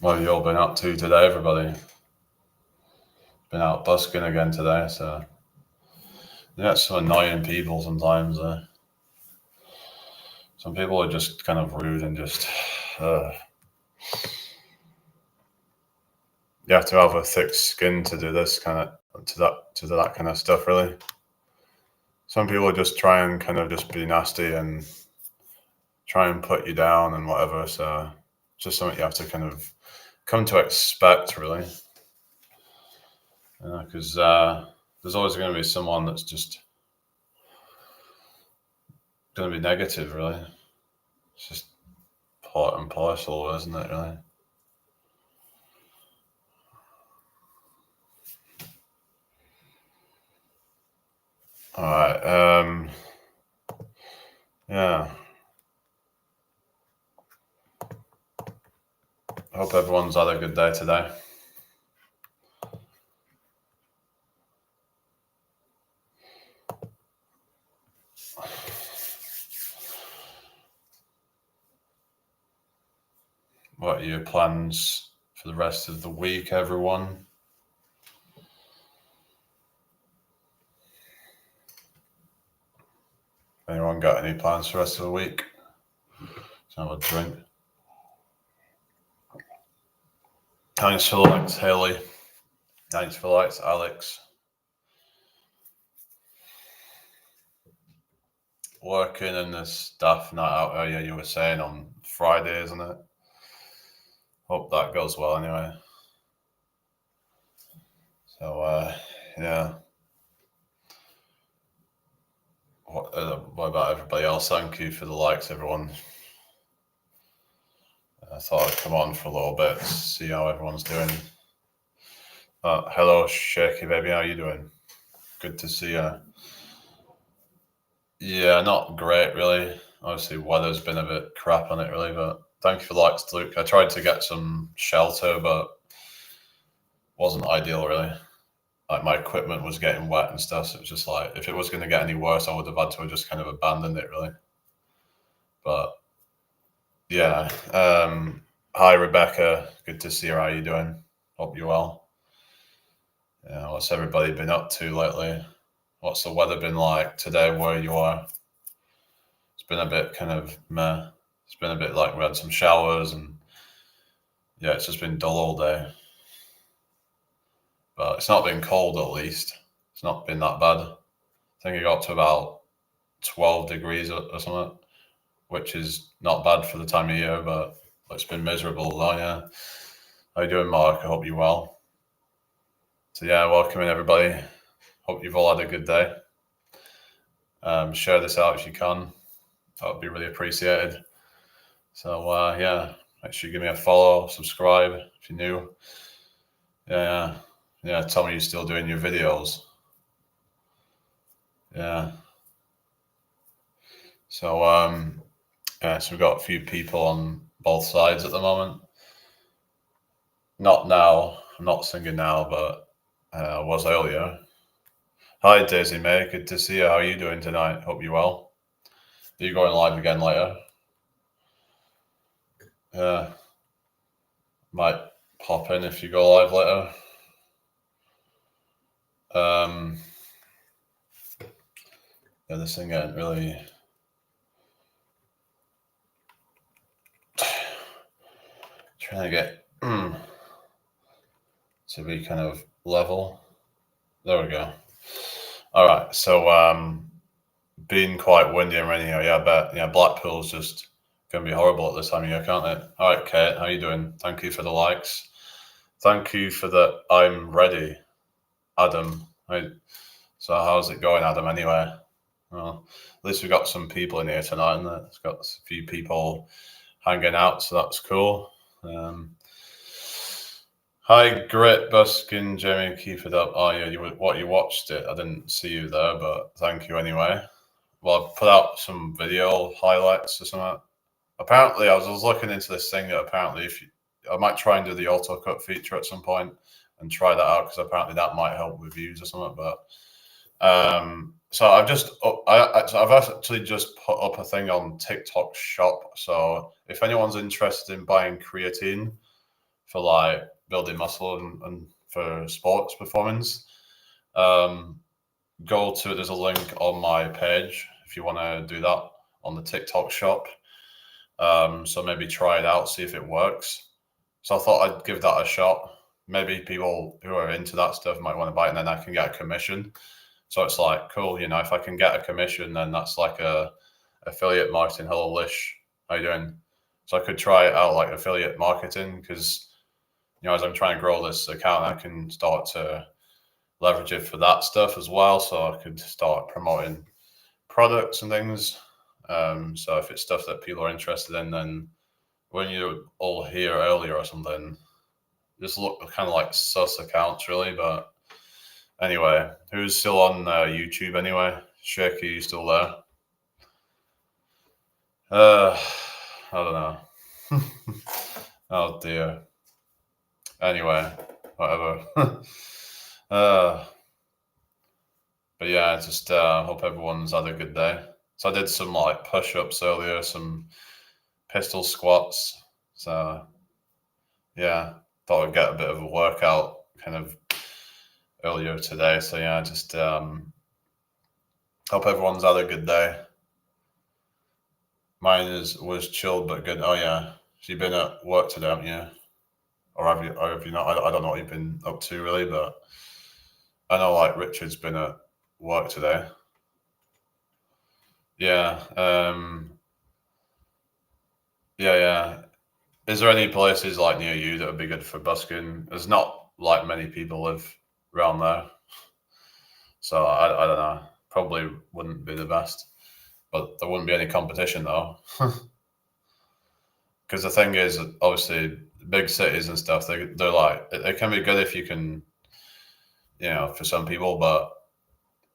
What have you all been up to today, everybody? Been out busking again today, so you get some annoying people sometimes. Some people are just kind of rude and just you have to have a thick skin to do this kind of to that kind of stuff. Really, some people just try and kind of just be nasty and try and put you down and whatever. So it's just something you have to kind of come to expect, really, because there's always going to be someone that's just going to be negative, really. It's just part and parcel, isn't it, really? All right. Yeah. I hope everyone's had a good day today. What are your plans for the rest of the week, everyone? Anyone got any plans for the rest of the week? Let's have a drink. Thanks for likes, Haley. Thanks for likes, Alex. Working in the staff night out earlier, you were saying on Friday, isn't it? Hope that goes well anyway. So, yeah. What about everybody else? Thank you for the likes, everyone. I thought I'd come on for a little bit, see how everyone's doing. Hello, Shaky baby, how you doing? Good to see you. Yeah, not great, really. Obviously, weather's been a bit crap on it, really, but thank you for the likes, Luke. I tried to get some shelter, but wasn't ideal, really. Like, my equipment was getting wet and stuff, so it was just like, if it was going to get any worse, I would have had to have just kind of abandoned it, really. But, yeah. Hi, Rebecca. Good to see you. How are you doing? Hope you're well. Yeah, what's everybody been up to lately? What's the weather been like today where you are? It's been a bit kind of meh. It's been a bit like we had some showers and yeah, it's just been dull all day. But it's not been cold at least. It's not been that bad. I think it got to about 12 degrees or something, which is not bad for the time of year, but it's been miserable though, yeah. How you doing, Mark? I hope you're well. So yeah, welcome in everybody. Hope you've all had a good day. Share this out if you can. That would be really appreciated. So yeah, make sure you give me a follow, subscribe if you're new. Yeah. Tell me you're still doing your videos. Yeah. So so we've got a few people on both sides at the moment. Not now. I'm not singing now, but I was earlier. Hi Daisy May, good to see you. How are you doing tonight? Hope you're well. Are you going live again later? Yeah. Might pop in if you go live later. Yeah, this thing ain't really trying to get to be kind of level. There we go. All right, so being quite windy and rainy here. Yeah, I bet. Yeah, Blackpool's just going to be horrible at this time of year, can't it? All right, Kate, how you doing? Thank you for the likes. Thank you for the I'm ready, Adam. So how's it going, Adam, anyway? Well, at least we got some people in here tonight, and it's got a few people hanging out, so that's cool. Hi, Grit Buskin, Jamie, keep it up. Oh yeah, you watched it. I didn't see you there, but thank you anyway. Well, I put out some video highlights or something. Apparently, I was looking into this thing that apparently I might try and do the auto cut feature at some point and try that out because apparently that might help with views or something. But so I've actually just put up a thing on TikTok Shop. So if anyone's interested in buying creatine, for like building muscle and for sports performance. Go to there's a link on my page if you want to do that on the TikTok shop. So maybe try it out, see if it works. So I thought I'd give that a shot. Maybe people who are into that stuff might want to buy it, and then I can get a commission. So it's like cool, if I can get a commission, then that's like a affiliate marketing. Hello, Lish, how you doing? So I could try it out like affiliate marketing because as I'm trying to grow this account, I can start to leverage it for that stuff as well. So I could start promoting products and things. So if it's stuff that people are interested in, then when you're all here earlier or something, just look kind of like sus accounts really. But anyway, who's still on YouTube anyway? Shaky, you still there? I don't know. Oh dear. Anyway, whatever. But yeah, just hope everyone's had a good day. So I did some like push-ups earlier, some pistol squats. So yeah, thought I'd get a bit of a workout kind of earlier today. So yeah, just hope everyone's had a good day. Mine was chilled but good. Oh yeah, so you've been at work today, haven't you? Or have you not? I don't know what you've been up to really, but I know like Richard's been at work today. Yeah. Yeah. Is there any places like near you that would be good for busking? There's not like many people live around there. So I don't know. Probably wouldn't be the best. But there wouldn't be any competition though. Because the thing is, obviously, big cities and stuff, they're like, it can be good if you can, for some people, but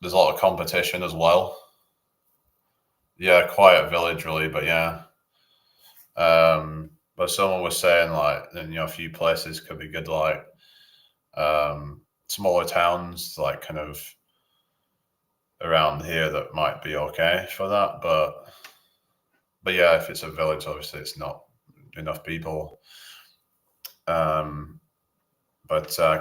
there's a lot of competition as well. Yeah, quiet village, really, but yeah. But someone was saying, like, a few places could be good, like smaller towns, like kind of around here that might be okay for that. But yeah, if it's a village, obviously, it's not enough people. But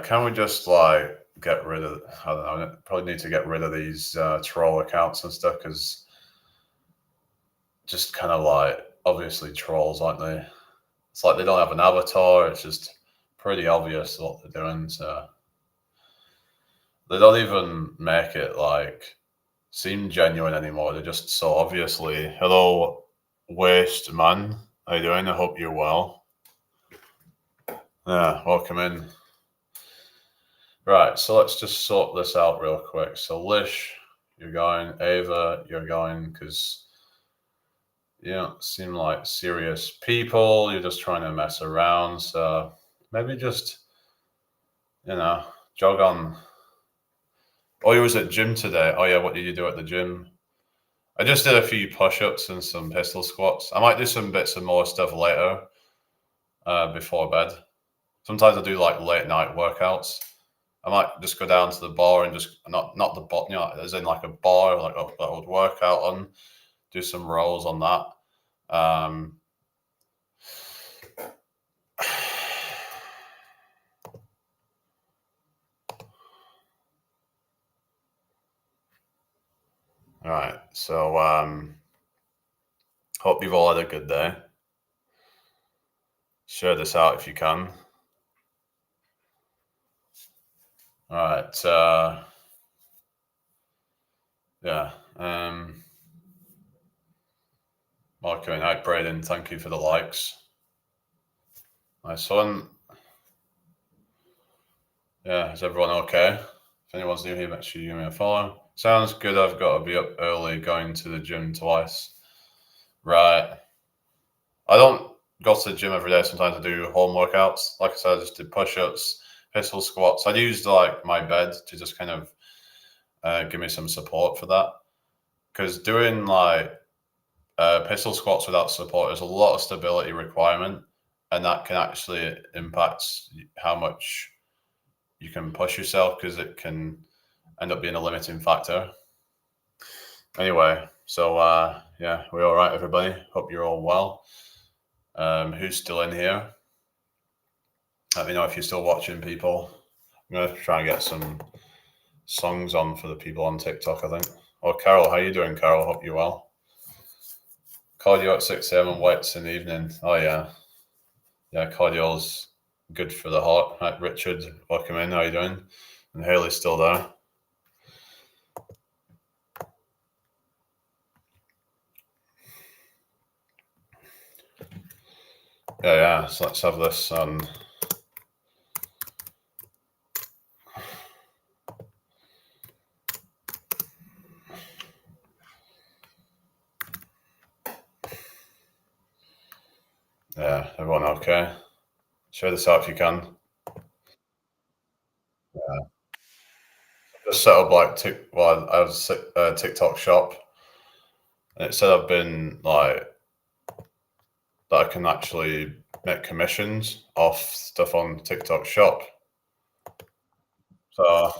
can we just like get rid of? I don't know. Probably need to get rid of these troll accounts and stuff because just kind of like obviously trolls, aren't they? It's like they don't have an avatar. It's just pretty obvious what they're doing. So they don't even make it like seem genuine anymore. They're just so obviously. Hello, Waste Man. How you doing? I hope you're well. Yeah, welcome in. Right, so let's just sort this out real quick. So Lish, you're going. Ava, you're going because you don't seem like serious people. You're just trying to mess around. So maybe just, jog on. Oh, you was at gym today. Oh yeah, what did you do at the gym? I just did a few push-ups and some pistol squats. I might do some bits and more stuff later, before bed. Sometimes I do like late night workouts. I might just go down to the bar and just not the bar, as in like a bar, like that I would work out on, do some rolls on that. All right, so hope you've all had a good day. Share this out if you can. All right, yeah. Marco and Ike Braden, thank you for the likes. Nice one. Yeah, is everyone okay? If anyone's new here, make sure you give me a follow. Sounds good. I've got to be up early going to the gym twice. Right. I don't go to the gym every day. Sometimes I do home workouts. Like I said, I just did push-ups, pistol squats. I'd used like my bed to just kind of give me some support for that. Because doing like pistol squats without support, there's a lot of stability requirement, and that can actually impact how much you can push yourself because it can end up being a limiting factor. Anyway, so yeah, we're all right, everybody. Hope you're all well. Who's still in here? Let me know if you're still watching, people. I'm gonna try and get some songs on for the people on TikTok, I think. Oh, Carol, how you doing, Carol? Hope you're well. Cardio at 6 a.m. and weights in the evening. Oh, yeah. Yeah, cardio's good for the heart. Right, Richard, welcome in. How you doing? And Haley's still there. Yeah. So let's have this. Yeah, everyone okay? Share this out if you can. Yeah. Just set up like I have a TikTok shop, and it said I've been like that I can actually make commissions off stuff on TikTok shop. So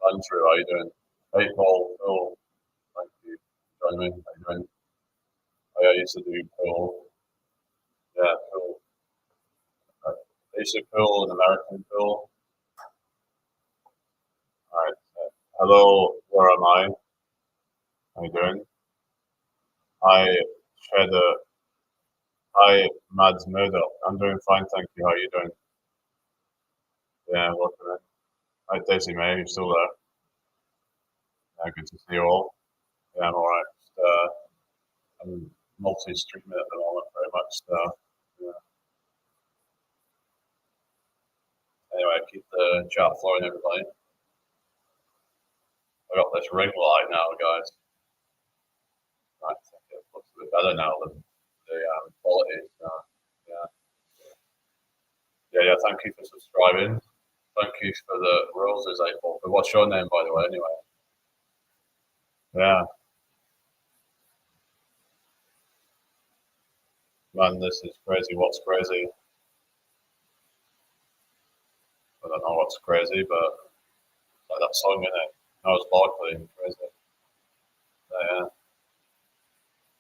Andrew, how you doing? Hey Paul, Phil, thank you for joining me. How you doing? Oh, yeah, I used to do Phil. Yeah, Phil. I used to Phil, an American Phil. All right. Hello, where am I? How you doing? Hi, Shredder. Hi, Mads Murdoch. I'm doing fine, thank you. How are you doing? Yeah, welcome in. Hi, Daisy May. You still there? Yeah, good to see you all. Yeah, I'm all right. I'm multi-streaming at the moment, very much. So, yeah. Anyway, keep the chat flowing, everybody. I got this ring light now, guys. I think it looks a bit better now than the quality. Yeah, yeah. Thank you for subscribing. Thank you for the roses, April. But what's your name, by the way? Anyway. Yeah, man, this is crazy. What's crazy? I don't know what's crazy, but like that song in it. I was Barkley, crazy. Yeah, I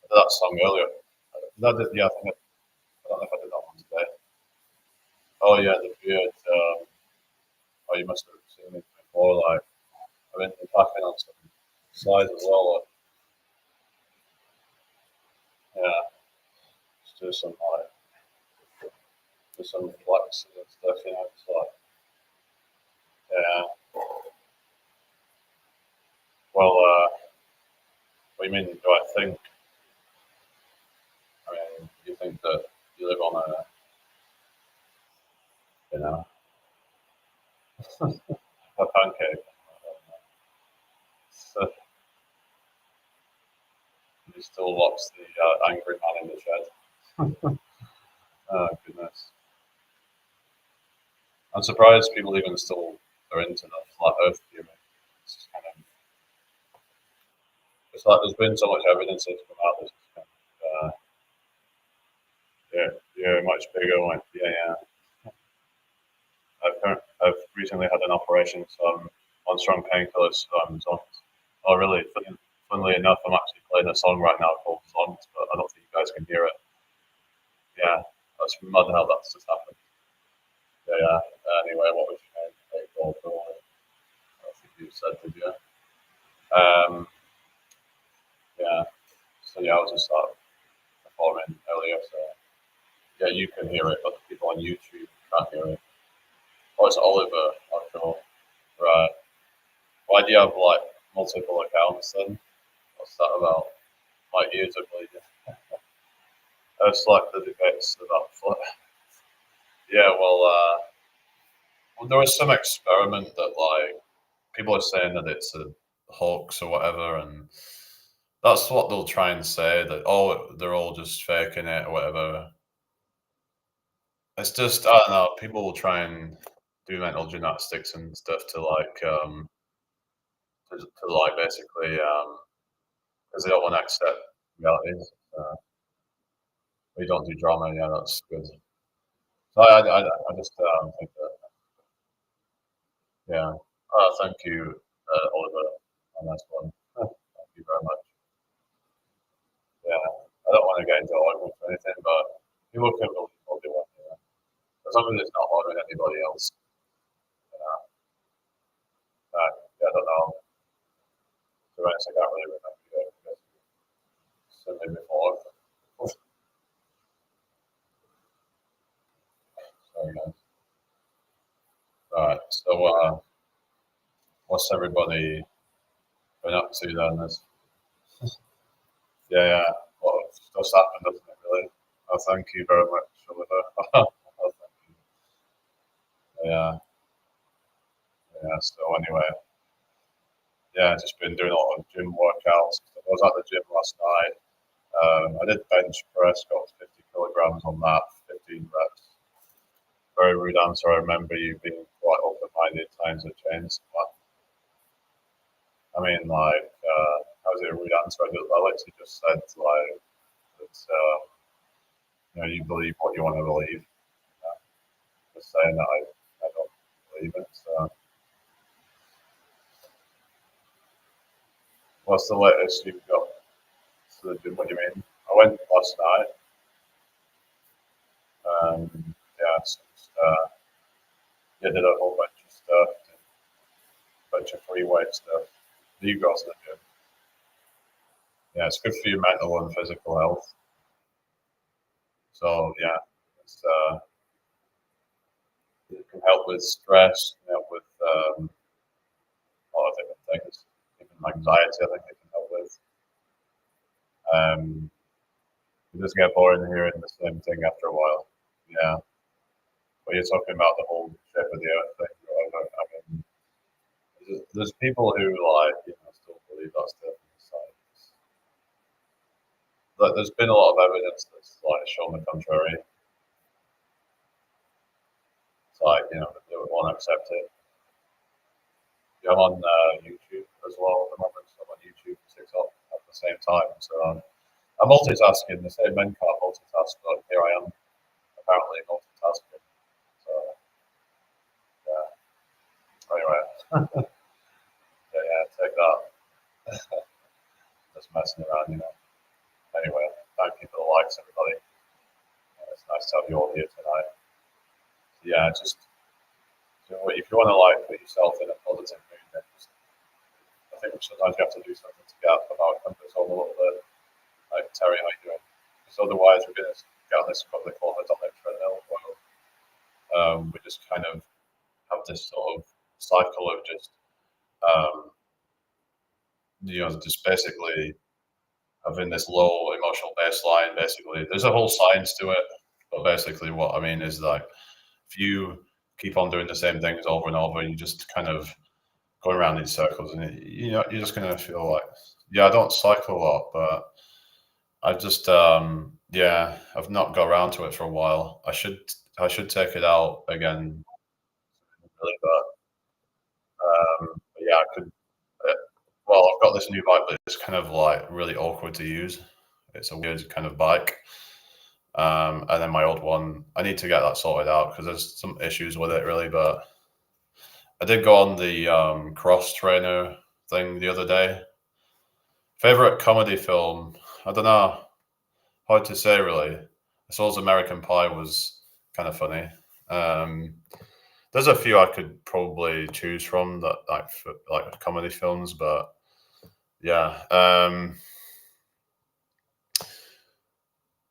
did that song earlier. Yeah, I don't know if I did that one today. Oh yeah, the beard. Oh, you must have seen it before. Like I've been packing on some slides as well. Like, yeah, just do some like do some flex and stuff. You know, it's like yeah. Well, what do you mean? Do I think? I mean, you think that you live on a you know a pancake? So you still watch the Angry Man in the Shed. Oh goodness. I'm surprised people even still are into the flat Earth theory. It's kind of it's like there's been so much evidence that's come out. That's kind of, yeah, much bigger one. Yeah. I've recently had an operation, so I'm on strong painkillers. So I'm zonked. Oh, really? Funnily enough, I'm actually playing a song right now called Zonked, but I don't think you guys can hear it. Yeah, that's mad how that's just happened. Yeah. Anyway, what was your name? Hey, Paul, I think you said, did you? Um, yeah. So yeah, I was just performing earlier. So yeah, you can hear it, but the people on YouTube can't hear it. Oh, it's Oliver. Oh, cool. Right. Why do you have like multiple accounts then? What's that about? My ears are bleeding. It's like the debates about flat. Yeah, well, there was some experiment that like people are saying that it's a hoax or whatever, and that's what they'll try and say that they're all just faking it or whatever. It's just I don't know. People will try and do mental gymnastics and stuff to like basically because they don't want to accept reality. We don't do drama. Yeah, that's good. So I just think that yeah. Thank you, Oliver. a nice one. Thank you very much. Yeah, I don't want to get into arguments or anything, but people can believe what they want, you know. As long as it's not bothering anybody else, you know. Yeah, I don't know. To be honest, I can't really remember you guys said me before. Sorry, guys. Right, so what's everybody been up to then? Yeah, yeah. A lot of stuff's happened, doesn't it, really? Oh, thank you very much, Oliver. Oh, thank you. Yeah, yeah. So anyway, yeah, just been doing a lot of gym workouts. I was at the gym last night. I did bench press, got 50 kilograms on that, 15 reps. Very rude answer. I remember you being quite open-minded, times have changed. I mean, like, how is it a rude answer? I literally just said, like, that, you believe what you want to believe. Just saying that I don't believe it. So, what's the latest you've got to the gym? What do you mean? I went last night. Yeah, so just, yeah, did a whole bunch of stuff, did a bunch of free weight stuff. You go to the gym. Yeah, it's good for your mental and physical health. So yeah, it's, it can help with stress, can help with a lot of different things. Even anxiety, I think it can help with. Um, you just get bored hearing the same thing after a while. Yeah, but you're talking about the whole shape of the earth thing. I mean, there's people who like still believe that stuff in science. But there's been a lot of evidence that's like shown the contrary. It's like they won't accept it. Yeah, I'm on YouTube as well at the moment. So I'm on YouTube and TikTok at the same time. So I'm multitasking. They say men can't multitask, but here I am apparently multitasking. So yeah. Anyway, yeah, take that. Just messing around. Anyway, thank you for the likes, everybody. It's nice to have you all here tonight. Yeah, just if you want to like put yourself in a positive mood, then I think sometimes you have to do something to get out of our comfort zone a little bit. Like Terry, how you doing? Because otherwise, we're going to get on this couple of kilometers on the treadmill. We just kind of have this sort of cycle of just, um, just basically having this low emotional baseline. Basically, there's a whole science to it, but basically, what I mean is like if you keep on doing the same things over and over, you just kind of going around in circles, and you're just gonna feel like, yeah, I don't cycle a lot, but I just, yeah, I've not got around to it for a while. I should take it out again, really, but yeah, I could. uh, Well, I've got this new bike, but it's kind of like really awkward to use. It's a weird kind of bike. And then my old one, I need to get that sorted out because there's some issues with it, really. But I did go on the cross trainer thing the other day. Favorite comedy film? I don't know. Hard to say, really. I suppose American Pie was kind of funny. Um, there's a few I could probably choose from that like comedy films, but yeah, yeah,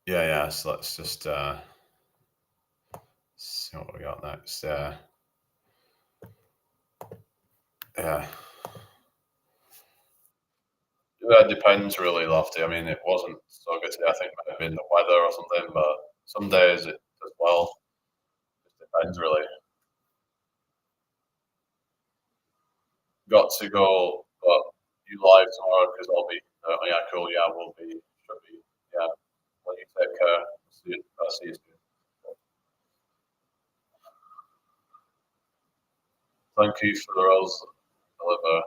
yeah. So let's just see what we got next. Yeah. Yeah, it depends really, Lofty. I mean, it wasn't so good today. I think it might have been the weather or something, but some days it does well. It depends really. Got to go, but you live tomorrow because I'll be. Yeah, cool. Yeah, we'll be. Should be. Yeah. Well, you take care. See you soon. Thank you for the rose, Oliver.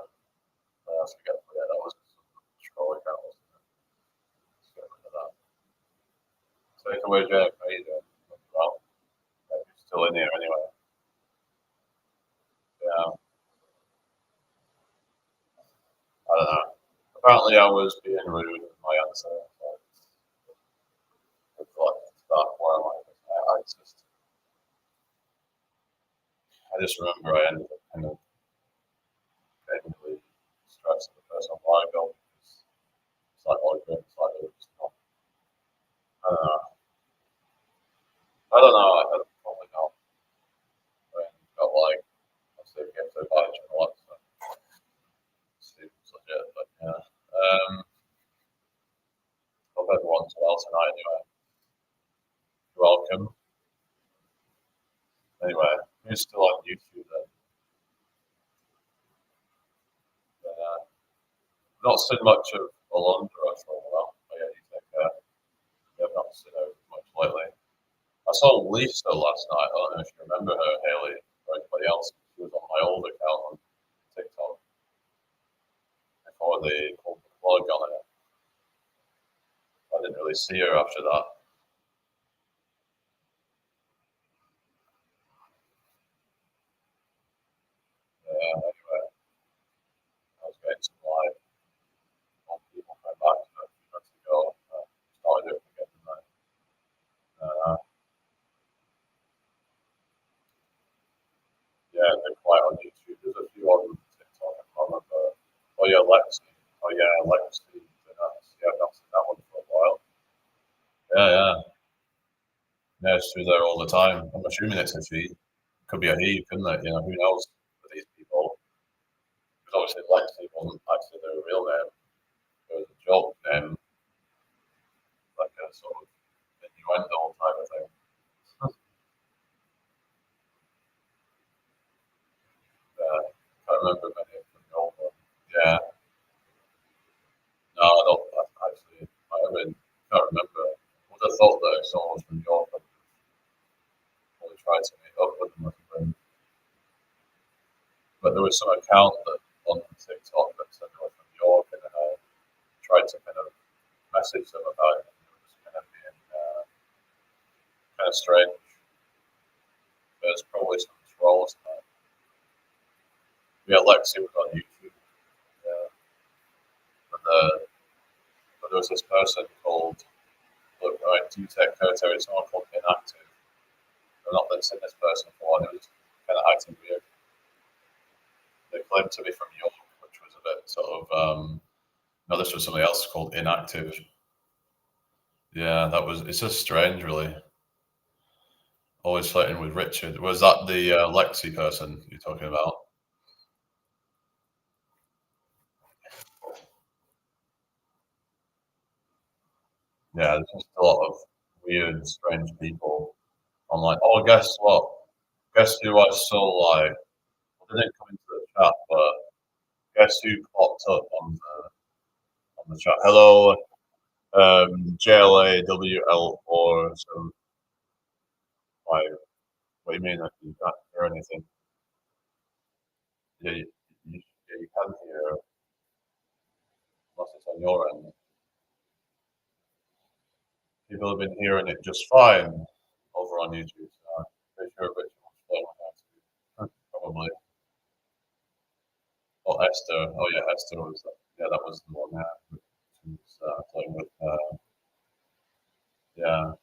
I forget. Yeah, that was scrolling down. Wasn't it? Let's get rid of that. Take away, Jack. How you doing? Well, yeah, you're still in here anyway. Yeah. Apparently, I was being rude in my answer. It's like that. Where am I? I just remember I ended up kind of getting really stressed at the first one while ago. It's like all good. It's like it was not. I don't know. I don't know. I probably not. I mean, got like I say get to buy and all that stuff. Seems legit, but yeah. Hope everyone's well tonight. Anyway, you're welcome. Anyway, who's still on YouTube then? Not seen much of Alondra for a while. Oh, yeah, you think you have not seen her much lately. I saw Lisa last night. I don't know if you remember her, Haley, or anybody else. She was on my old account on TikTok before they pulled the plug on it. I didn't really see her after that. Anyway, I was getting some live on people coming back a few months ago. Started it again tonight. Yeah, they're quite on YouTube. There's a few on TikTok. I can't remember. Oh yeah, Lexi. Oh yeah, Lexi. Yeah, I've not seen that one for a while. Yeah, yeah. Yeah, she's there all the time. I'm assuming it's a she. Could be a he, couldn't it? You know, who knows with these people? Because obviously Lexi wasn't actually their real name. It was a joke name, like a sort of innuendo type of thing. I remember many of them old one. Yeah. No, I don't actually. Can't remember. I would have thought that if someone was from York, I'd probably try to meet up with them or something. But there was some account that on TikTok that said they were from York, and then I tried to kind of message them about it. And it was kind of being kind of strange. There's probably some trolls in there. Yeah, Lexi was on YouTube. Yeah. But, but there was this person called, look, right, do you take territory? Someone called Inactive. I've not been seeing this person for, and it was kind of acting weird. They claimed to be from York, which was a bit sort of, no, this was somebody else called Inactive. Yeah, it's just strange, really. Always flirting with Richard. Was that the Lexi person you're talking about? Yeah, there's just a lot of weird, strange people online. Oh, guess what? Guess who I saw like? I didn't come into the chat, but guess who popped up on the chat? Hello, JLAWL or some like. What do you mean? That you can't hear anything? Yeah, yeah, you can hear unless it's on your end. People have been hearing it just fine over on YouTube. So I'm pretty sure Rich will explain what that to. Probably. Oh, Esther. Oh, yeah, Esther was that. Yeah, that was the one. Yeah, she was playing with. Yeah,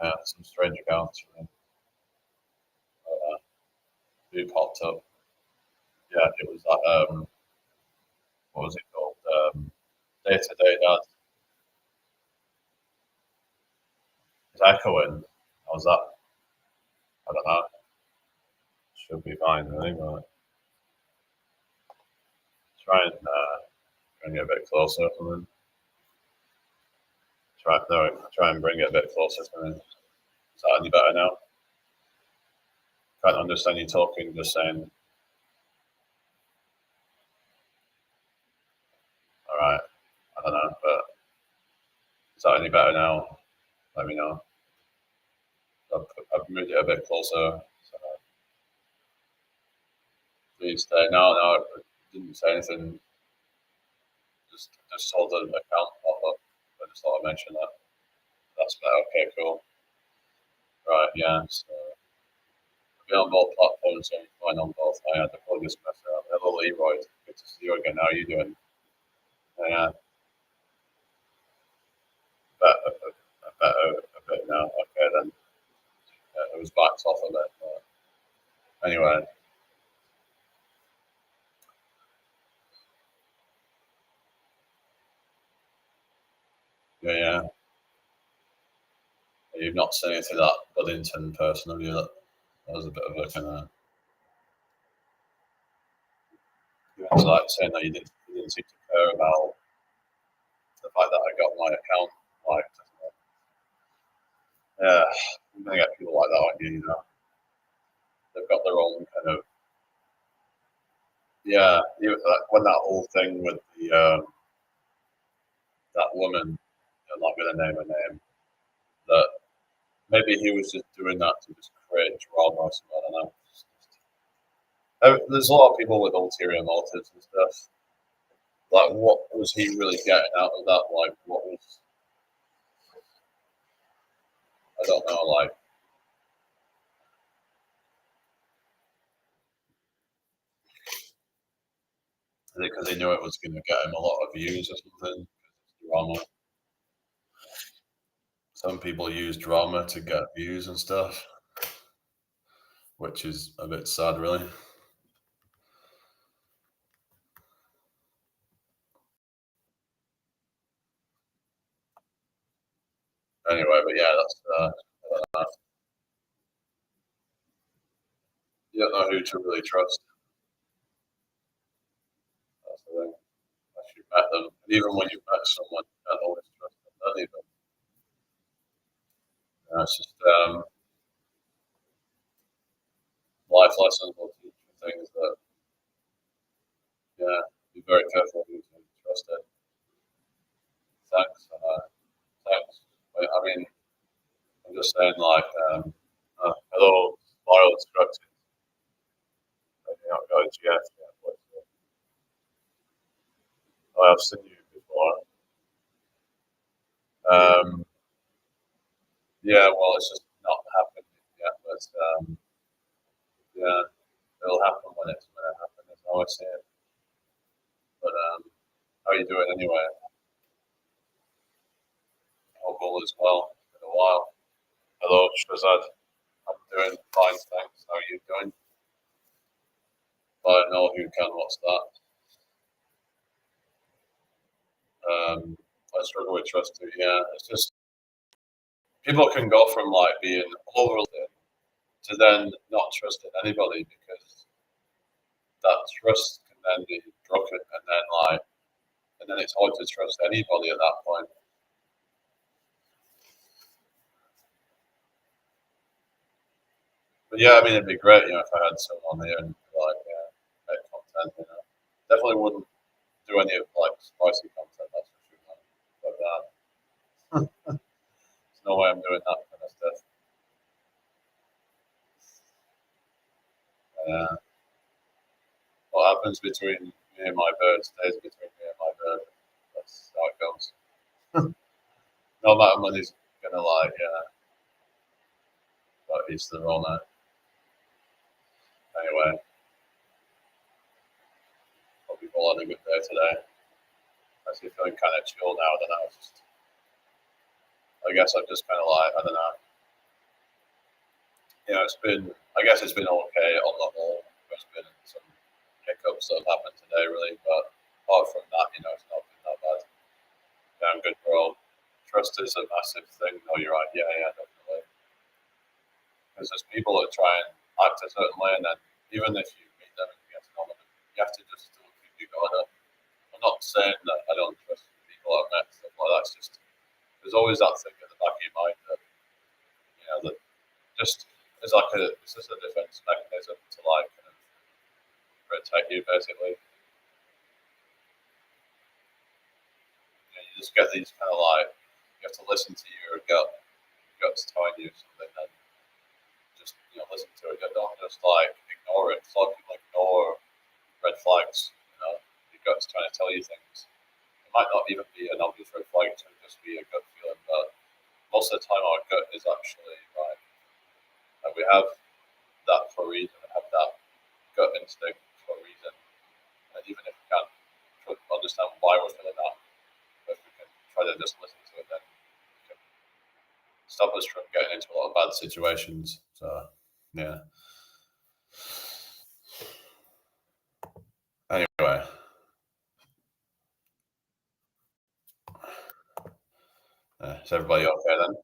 yeah, some strange accounts. Really. Uh, who popped up? Yeah, it was that. What was it called? Day to day dad. Is echoing. How's that? I don't know. Should be fine, really, but try and get a bit closer or something. Try and bring it a bit closer to me. Is that any better now? Can't understand you talking, just saying. All right. I don't know, but is that any better now? Let me know. I've moved it a bit closer. So please stay. No, I didn't say anything. Just saw the account pop up. I just thought I'd mention that. That's better. Okay, cool. Right, yeah. So Be on both platforms, so I'm fine on both. I had to plug this mess out. Hello, Leroy. Good to see you again. How are you doing? Yeah, a bit now. Okay, then. It was backed off a bit. But anyway, yeah. You've not seen anything of that Buddington person, have you? That was a bit of a kind of. It was like saying that you didn't seem to care about the fact that I got my account like. Yeah, you're gonna get people like that, aren't you? You know, they've got their own kind of. Yeah, like when that whole thing with the that woman, I'm not gonna name her name, that maybe he was just doing that to just create drama or something. I don't know. There's a lot of people with ulterior motives and stuff. Like, what was he really getting out of that? Like, what was I don't know. Like, is it because he knew it was going to get him a lot of views or something? Drama. Some people use drama to get views and stuff, which is a bit sad, really. Anyway, but yeah, that's you don't know who to really trust. That's the thing. Unless you met them, and even when you met someone, you can't always trust them. Not even. It's just life lessons will teach you things that, yeah, be very careful who to trust in. Thanks. Thanks. I mean, I'm just saying, like, hello, Spiral Instructed. I think I've got a GF yet, but I've seen you before. Um, yeah, well, it's just not happened yet, but yeah, it'll happen when it happens. That's how I see it. But how are you doing anyway? Hope all is well. It's been a while. Hello, Shazad. I'm doing fine, thanks. How are you doing? I know who can. What's that? I struggle with trust too. Yeah, it's just people can go from like being overly to then not trusting anybody because that trust can then be broken, and then it's hard to trust anybody at that point. But yeah, I mean, it'd be great, if I had someone here and like make content. Definitely wouldn't do any of like spicy content. That's for sure. But there's no way I'm doing that kind of stuff. Uh, what happens between me and my bird stays between me and my bird. That's how it goes. No matter money's gonna lie, yeah, but he's the owner. Anyway, hope you've all had a good day today. Actually feeling kind of chill now. I don't know. I guess I'm just kind of like, I don't know. It's been, I guess it's been okay on the whole. There's been some hiccups that have happened today, really, but apart from that, it's not been that bad. Yeah, I'm good, bro. Trust is a massive thing. No, you're right. Yeah, yeah, definitely. Because there's people that try and act a certain way, and then even if you meet them and you get to know them, you have to just still keep your guard up. I'm not saying that I don't trust people I've met, stuff like that. It's just, there's always that thing at the back of your mind that, that just is like it's just a defense mechanism to like kind of protect you basically. You just get these kind of like you have to listen to your gut's telling you something and just listen to it. Don't just like ignore it. A lot of people ignore red flags. Your gut's trying to tell you things. It might not even be an obvious red flag; it could just be a gut feeling. But most of the time, our gut is actually right. Like we have that for a reason, we have that gut instinct for a reason. And even if we can't understand why we're feeling that, if we can try to just listen to it, then it can stop us from getting into a lot of bad situations. So, yeah. Anyway, is everybody okay then?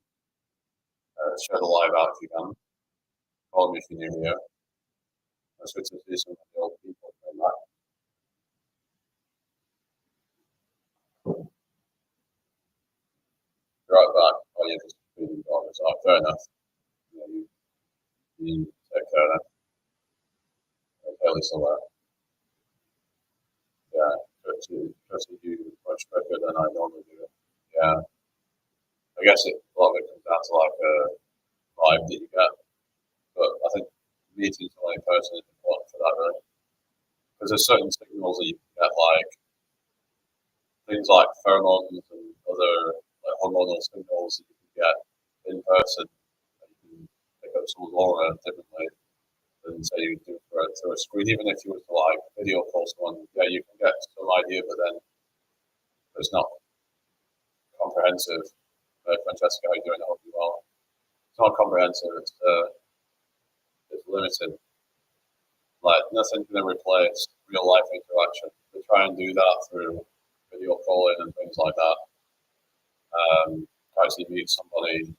Share the live out if you can. Call me if you're new here. It's good to see some of the old people coming back. You're right back. Oh, yeah, just feeding dollars. Oh, fair enough. Yeah, you take care then. Fairly still there. Yeah, Trusty you much quicker than I normally do. Yeah, I guess a lot of it comes down to like a vibe that you get. But I think meeting someone in person is important for that, really. Because there's certain signals that you can get, like things like pheromones and other like hormonal signals that you can get in person. And you can pick up someone's aura differently than say you do through a screen. Even if you were to like video call someone, yeah, you can get some idea, but then it's not comprehensive. Francesca, how you doing? I hope you well. It's not comprehensive. It's limited. Like nothing can replace real life interaction. We try and do that through video calling and things like that. To actually meet somebody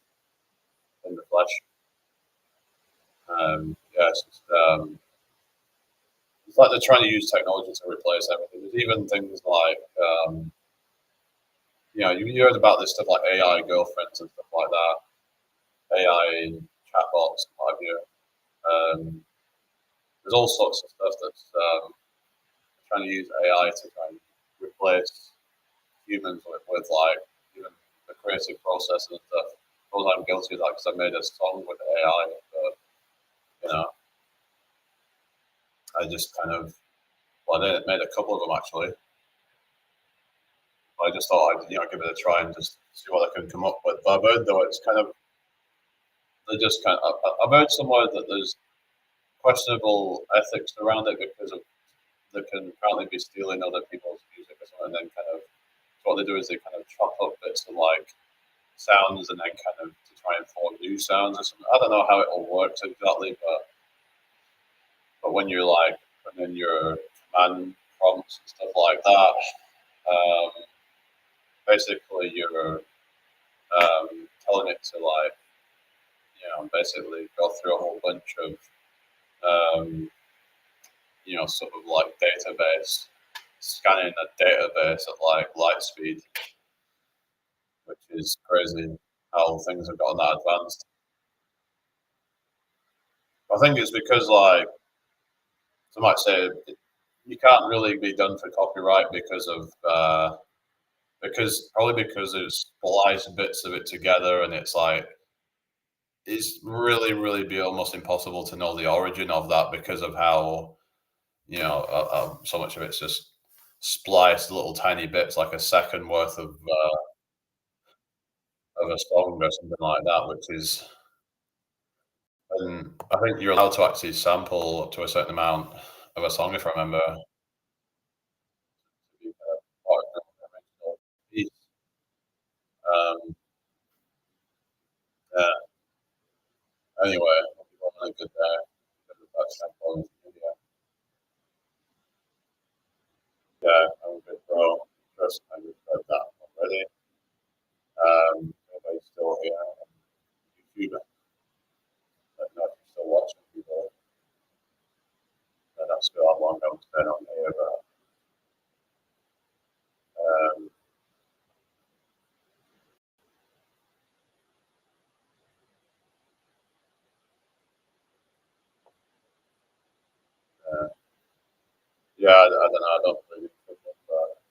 in the flesh. Yes, it's like they're trying to use technology to replace everything. There's even things like, you heard about this stuff like AI girlfriends and stuff like that, AI chatbots, what have you. There's all sorts of stuff that's trying to use AI to try and replace humans with like even the creative process and stuff. I suppose I'm guilty of that because I made a song with AI, but I just kind of I made a couple of them actually. I just thought I'd give it a try and just see what I can come up with. But I've heard though it's kind of they just kind of I've heard somewhere that there's questionable ethics around it because of they can apparently be stealing other people's music or something, and then kind of so what they do is they kind of chop up bits of like sounds and then kind of to try and form new sounds or something. I don't know how it all works exactly, but when you're like putting in your command prompts and stuff like that, um, basically you're telling it to like basically go through a whole bunch of sort of like database scanning a database at like light speed, which is crazy how things have gotten that advanced. I think it's because like some might say you can't really be done for copyright because it spliced bits of it together, and it's like it's really be almost impossible to know the origin of that because of how so much of it's just spliced little tiny bits, like a second worth of a song or something like that, which is. And I think you're allowed to actually sample up to a certain amount of a song, if I remember. To be part of the original piece. Um, yeah. Anyway, hope you're having a good day. Good with that sample video. Yeah, I'm a good bro. Trust me, we've heard that already. Everybody's still here on YouTube. I don't know if you're still watching people. I don't know how long I'm spent on here, but um, uh, yeah, I don't know. I don't really think about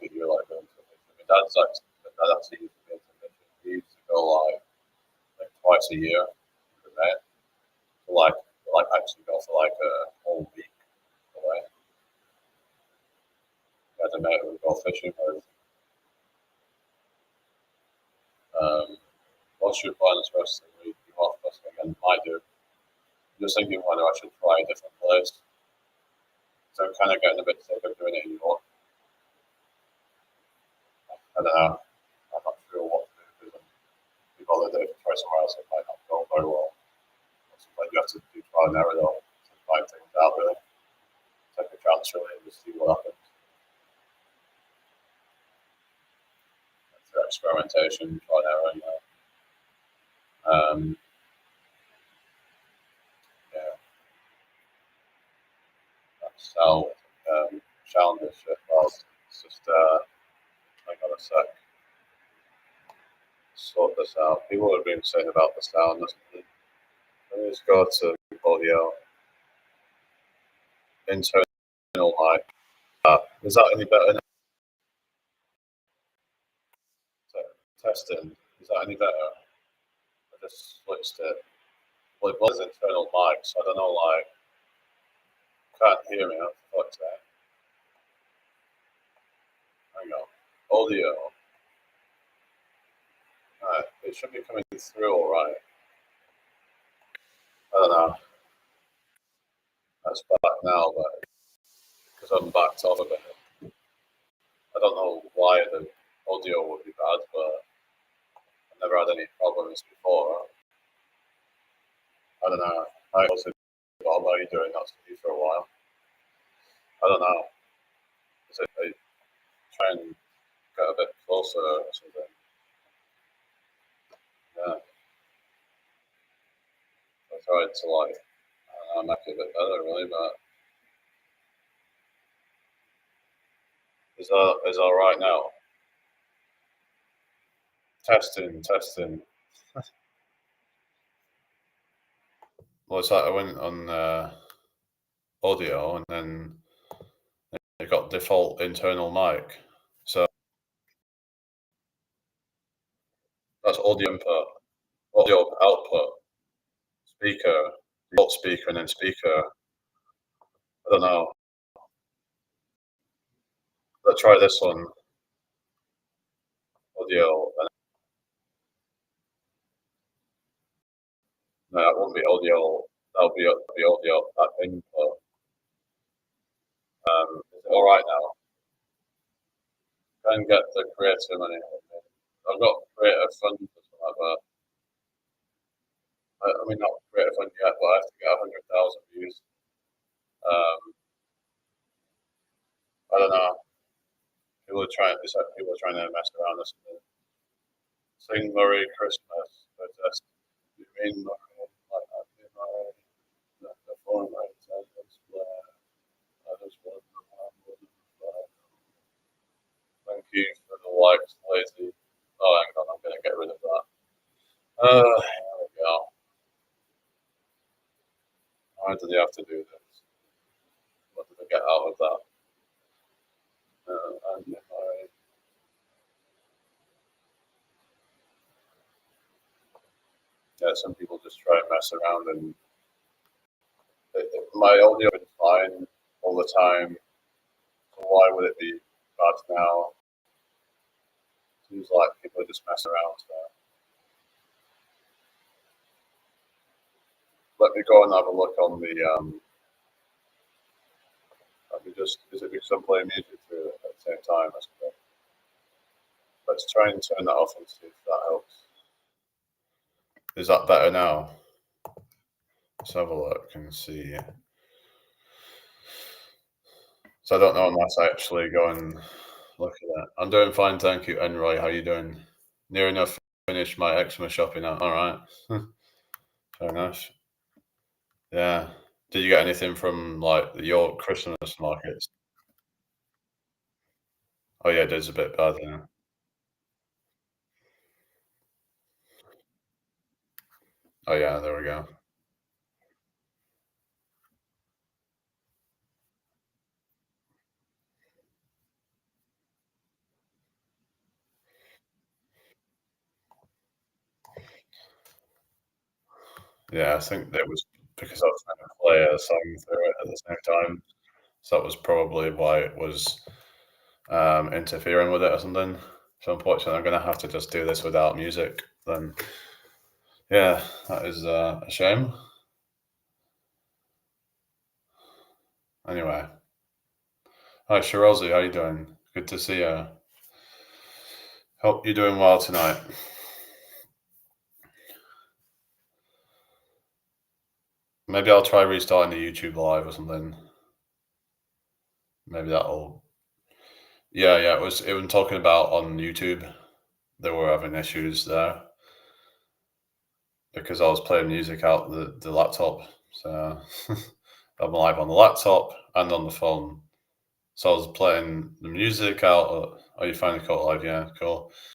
take a year like going to my dad's actually used to be intermission. He used to go like twice a year for that. To like actually go for like a whole week away. He had a mate who would go fishing with. Well, once you're playing this rest of the week, you off this again. I do. I'm just thinking whether I should try a different place. So I'm kind of getting a bit sick of doing it in York. I don't know. I'm not sure what to do because the other day to try somewhere else, it might not go very well. Like you have to do trial and error though to find things out really. Take a chance really and just see what happens. Through experimentation, trial and error, yeah. That's how challenge this shit. Well, it's just hang on a sec. Sort this out. People have been saying about the sound. Let me just go to audio. Internal mic. Is that any better now? Testing. Is that any better? I just switched it. Well, it was internal mic, so I don't know, like, can't hear me. What's that? Hang on. Audio. Alright, it should be coming through alright. I don't know. That's back now, but because I'm backed off a bit. I don't know why the audio would be bad, but I've never had any problems before. I don't know. I also got a lady doing that to me for a while. I don't know. Is it they try and get a bit closer or something? Yeah. I tried to like make it a bit better really, but is that right now? Testing. Well, it's like I went on audio and then it got default internal mic. So that's audio input, audio output, speaker, default speaker, and then speaker. I don't know. Let's try this one. Audio. No, that won't be audio. That'll be audio at input. Is it all right now? Try and get the creator money. I've got creator fund or something like that. I mean, not creator fund yet, but I have to get 100,000 views. I don't know. People are trying to mess around or something. Sing Merry Christmas. Protest. You mean Merry? Like that? Merry. The phone right. Thank you for the likes, lazy. Oh, hang on, I'm going to get rid of that. There we go. Why did they have to do this? What did they get out of that? Yeah, some people just try and mess around, and my audio is fine all the time. So why would it be bad now? Seems like people are just messing around. So. Let me go and have a look on the. Let me just. Is it because I'm playing music through it at the same time? Let's try and turn that off and see if that helps. Is that better now? Let's have a look and see. So I don't know unless I actually go and look at that. I'm doing fine, thank you. And Roy, how you doing? Near enough finished my Xmas shopping now. All right. Fair enough. Yeah. Did you get anything from like your Christmas markets? Oh yeah, it is a bit bad, yeah. Oh yeah, there we go. Yeah, I think that was because I was trying to play a song through it at the same time. So that was probably why it was interfering with it or something. So unfortunately, I'm gonna have to just do this without music then. Yeah, that is a shame. Anyway, hi Shirozi, how you doing? Good to see you. Hope you're doing well tonight. Maybe I'll try restarting the YouTube live or something. Maybe that'll. Yeah. It was talking about on YouTube. They were having issues there because I was playing music out the laptop. So I'm live on the laptop and on the phone. So I was playing the music out. Oh, you finally caught live, yeah, cool.